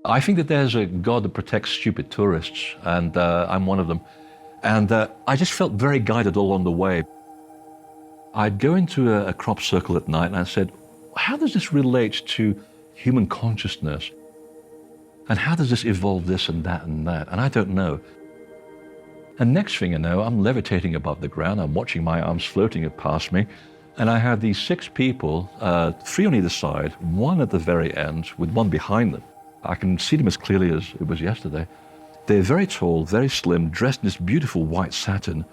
I think that there's a God that protects stupid tourists, and I'm one of them. And I just felt very guided all along the way. I'd go into a crop circle at night and I said, how does this relate to human consciousness? And how does this evolve this and that and that? And I don't know. And next thing I know, I'm levitating above the ground. I'm watching my arms floating past me. And I have these 6 people, 3 on either side, 1 at the very end with 1 behind them. I can see them as clearly as it was yesterday. They're very tall, very slim, dressed in this beautiful white satin.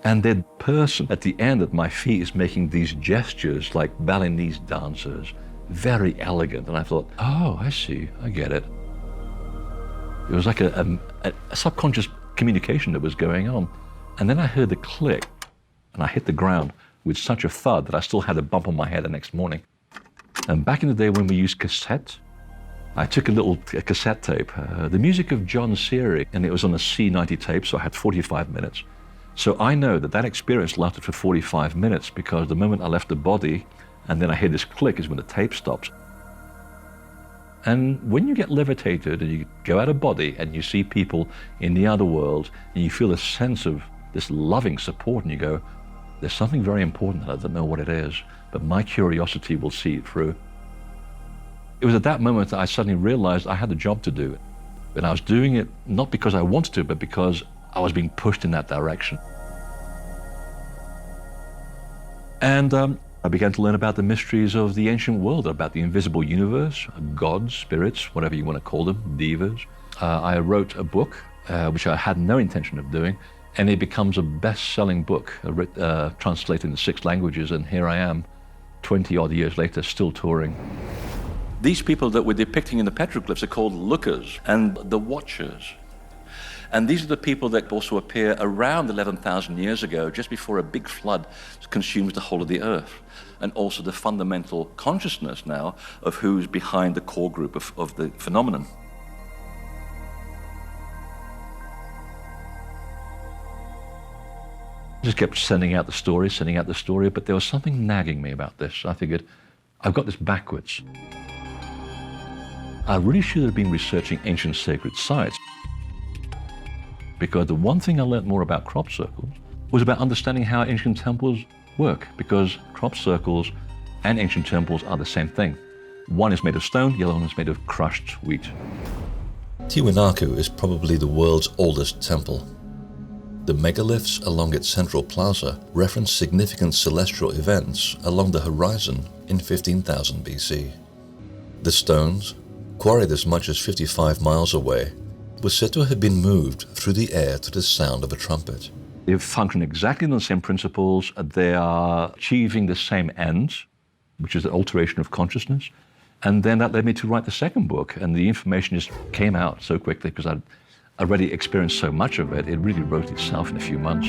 And their person at the end at my feet is making these gestures like Balinese dancers, very elegant. And I thought, oh, I see, I get it. It was like a subconscious communication that was going on. And then I heard the click, and I hit the ground with such a thud that I still had a bump on my head the next morning. And back in the day when we used cassette, I took a cassette tape, the music of John Seary, and it was on a C90 tape, so I had 45 minutes. So I know that that experience lasted for 45 minutes because the moment I left the body and then I hear this click is when the tape stops. And when you get levitated and you go out of body and you see people in the other world and you feel a sense of this loving support and you go, there's something very important that I don't know what it is, but my curiosity will see it through. It was at that moment that I suddenly realized I had a job to do. And I was doing it not because I wanted to, but because I was being pushed in that direction. And I began to learn about the mysteries of the ancient world, about the invisible universe, gods, spirits, whatever you want to call them, devas. I wrote a book, which I had no intention of doing, and it becomes a best-selling book, translated into 6 languages, and here I am, 20-odd years later, still touring. These people that we're depicting in the petroglyphs are called lookers and the watchers. And these are the people that also appear around 11,000 years ago, just before a big flood consumes the whole of the earth. And also the fundamental consciousness now of who's behind the core group of the phenomenon. I just kept sending out the story, but there was something nagging me about this. I figured, I've got this backwards. I really should have been researching ancient sacred sites, because the one thing I learned more about crop circles was about understanding how ancient temples work, because crop circles and ancient temples are the same thing. One is made of stone, the other one is made of crushed wheat. Tiwanaku is probably the world's oldest temple. The megaliths along its central plaza reference significant celestial events along the horizon in 15,000 BC. The stones, quarried as much as 55 miles away, were said to have been moved through the air to the sound of a trumpet. They function exactly on the same principles. They are achieving the same ends, which is the alteration of consciousness. And then that led me to write the second book, and the information just came out so quickly because I'd already experienced so much of it. It really wrote itself in a few months.